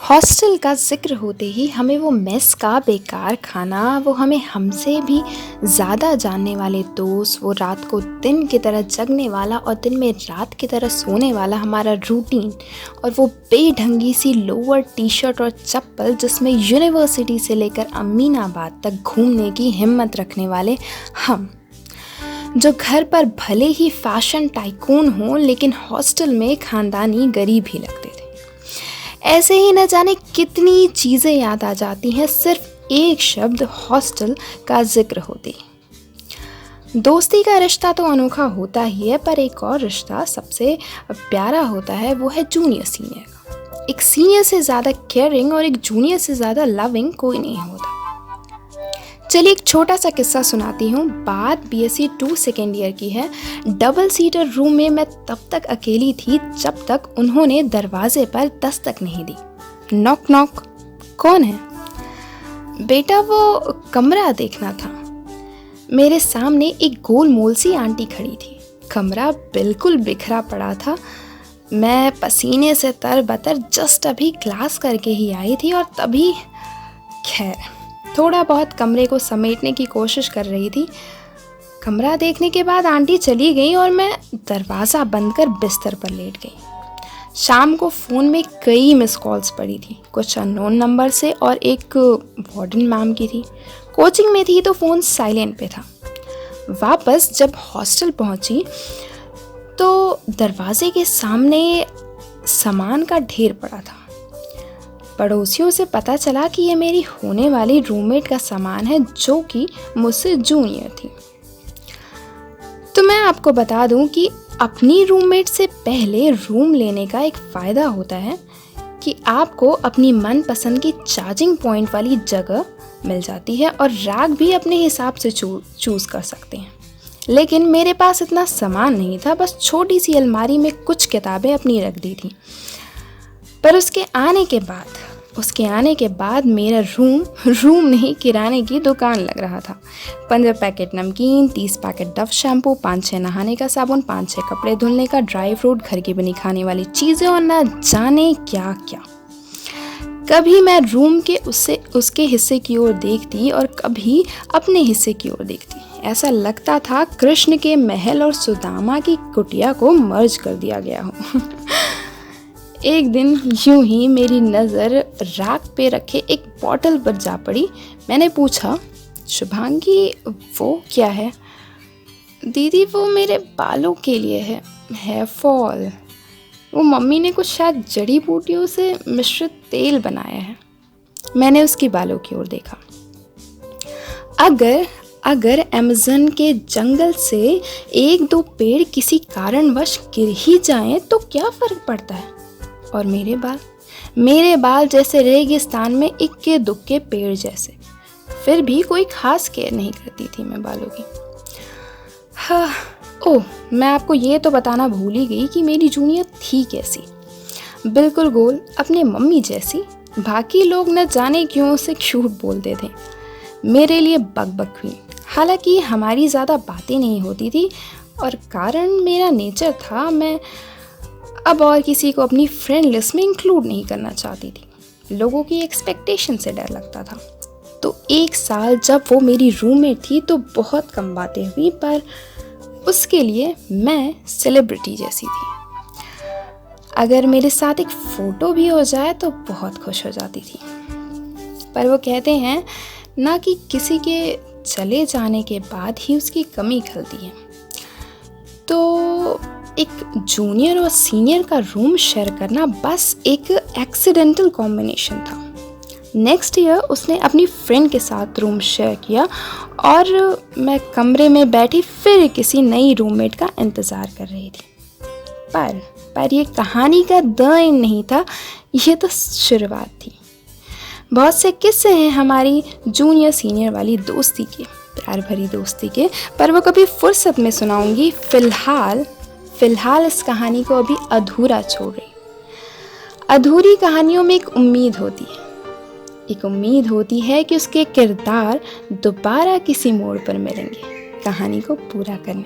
Hostel का ज़िक्र होते ही हमें वो मेस का बेकार खाना, वो हमें हमसे भी ज़्यादा जानने वाले दोस्त, वो रात को दिन की तरह जगने वाला और दिन में रात की तरह सोने वाला हमारा रूटीन, और वो बेढंगी सी लोअर टी शर्ट और चप्पल जिसमें यूनिवर्सिटी से लेकर अमीनाबाद तक घूमने की हिम्मत रखने वाले हम, जो घर पर भले ही फैशन टाइकून हों लेकिन हॉस्टल में खानदानी गरीब ही लगते थे। ऐसे ही न जाने कितनी चीज़ें याद आ जाती हैं सिर्फ एक शब्द हॉस्टल का जिक्र होते ही। दोस्ती का रिश्ता तो अनोखा होता ही है, पर एक और रिश्ता सबसे प्यारा होता है, वो है जूनियर सीनियर का। एक सीनियर से ज़्यादा केयरिंग और एक जूनियर से ज़्यादा लविंग कोई नहीं होता। चलिए एक छोटा सा किस्सा सुनाती हूँ। बात BSc 2 सेकेंड ईयर की है। डबल सीटर रूम में मैं तब तक अकेली थी जब तक उन्होंने दरवाजे पर दस्तक नहीं दी। नॉक नॉक, कौन है? बेटा, वो कमरा देखना था। मेरे सामने एक गोल मोल सी आंटी खड़ी थी। कमरा बिल्कुल बिखरा पड़ा था। मैं पसीने से तरबतर जस्ट अभी क्लास करके ही आई थी और तभी खैर थोड़ा बहुत कमरे को समेटने की कोशिश कर रही थी। कमरा देखने के बाद आंटी चली गई और मैं दरवाज़ा बंद कर बिस्तर पर लेट गई। शाम को फ़ोन में कई मिस कॉल्स पड़ी थी, कुछ अननोन नंबर से और एक वार्डन मैम की थी। कोचिंग में थी तो फ़ोन साइलेंट पे था। वापस जब हॉस्टल पहुंची तो दरवाजे के सामने सामान का ढेर पड़ा था। पड़ोसियों से पता चला कि ये मेरी होने वाली रूममेट का सामान है, जो कि मुझसे जूनियर थी। तो मैं आपको बता दूं कि अपनी रूममेट से पहले रूम लेने का एक फ़ायदा होता है कि आपको अपनी मनपसंद की चार्जिंग पॉइंट वाली जगह मिल जाती है और रैक भी अपने हिसाब से चूज़ कर सकते हैं। लेकिन मेरे पास इतना सामान नहीं था, बस छोटी सी अलमारी में कुछ किताबें अपनी रख दी थी। पर उसके आने के बाद मेरा रूम नहीं, किराने की दुकान लग रहा था। 15 पैकेट नमकीन, 30 पैकेट डव शैम्पू, 5-6 नहाने का साबुन, 5-6 कपड़े धुलने का, ड्राई फ्रूट, घर की बनी खाने वाली चीज़ें और ना जाने क्या क्या। कभी मैं रूम के उसके हिस्से की ओर देखती और कभी अपने हिस्से की ओर देखती। ऐसा लगता था कृष्ण के महल और सुदामा की कुटिया को मर्ज कर दिया गया हो। एक दिन यूं ही मेरी नज़र रैक पे रखे एक बॉटल पर जा पड़ी। मैंने पूछा, शुभांगी वो क्या है? दीदी, वो मेरे बालों के लिए है, हेयर फॉल। वो मम्मी ने कुछ शायद जड़ी बूटियों से मिश्रित तेल बनाया है। मैंने उसकी बालों की ओर देखा। अगर अमेज़न के जंगल से 1-2 पेड़ किसी कारणवश गिर ही जाएं तो क्या फ़र्क पड़ता है? और मेरे बाल जैसे रेगिस्तान में इक्के दुक्के पेड़ जैसे। फिर भी कोई खास केयर नहीं करती थी मैं बालों की। हाँ, ओह, मैं आपको ये तो बताना भूल ही गई कि मेरी जूनियर थी कैसी। बिल्कुल गोल, अपने मम्मी जैसी। बाकी लोग न जाने क्यों उसे क्यूट बोलते थे। मेरे लिए बकबक हुई। हालांकि हमारी ज़्यादा बातें नहीं होती थी और कारण मेरा नेचर था। मैं अब और किसी को अपनी फ्रेंड लिस्ट में इंक्लूड नहीं करना चाहती थी। लोगों की एक्सपेक्टेशन से डर लगता था। तो 1 साल जब वो मेरी रूममेट थी तो बहुत कम बातें हुई, पर उसके लिए मैं सेलिब्रिटी जैसी थी। अगर मेरे साथ एक फ़ोटो भी हो जाए तो बहुत खुश हो जाती थी। पर वो कहते हैं ना कि किसी के चले जाने के बाद ही उसकी कमी खलती है। तो एक जूनियर और सीनियर का रूम शेयर करना बस एक एक्सीडेंटल कॉम्बिनेशन था। नेक्स्ट ईयर उसने अपनी फ्रेंड के साथ रूम शेयर किया और मैं कमरे में बैठी फिर किसी नई रूममेट का इंतज़ार कर रही थी। पर ये कहानी का द एंड नहीं था, ये तो शुरुआत थी। बहुत से किस्से हैं हमारी जूनियर सीनियर वाली दोस्ती के, प्यार भरी दोस्ती के, पर वो कभी फुर्सत में सुनाऊंगी। फ़िलहाल इस कहानी को अभी अधूरा छोड़ रही। अधूरी कहानियों में एक उम्मीद होती है कि उसके किरदार दोबारा किसी मोड़ पर मिलेंगे कहानी को पूरा करने।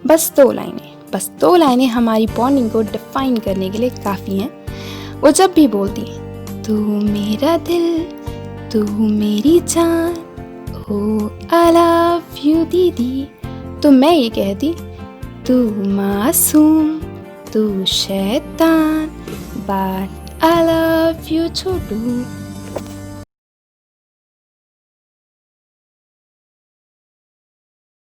बस 2 लाइनें हमारी बॉन्डिंग को डिफाइन करने के लिए काफ़ी हैं। वो जब भी बोलती, तू मेरा दिल, तू मेरी जान, ओ आई लव यू दीदी। तो मैं ये कहती, तू मासूम, तू शैतान, but I love you Chhotu.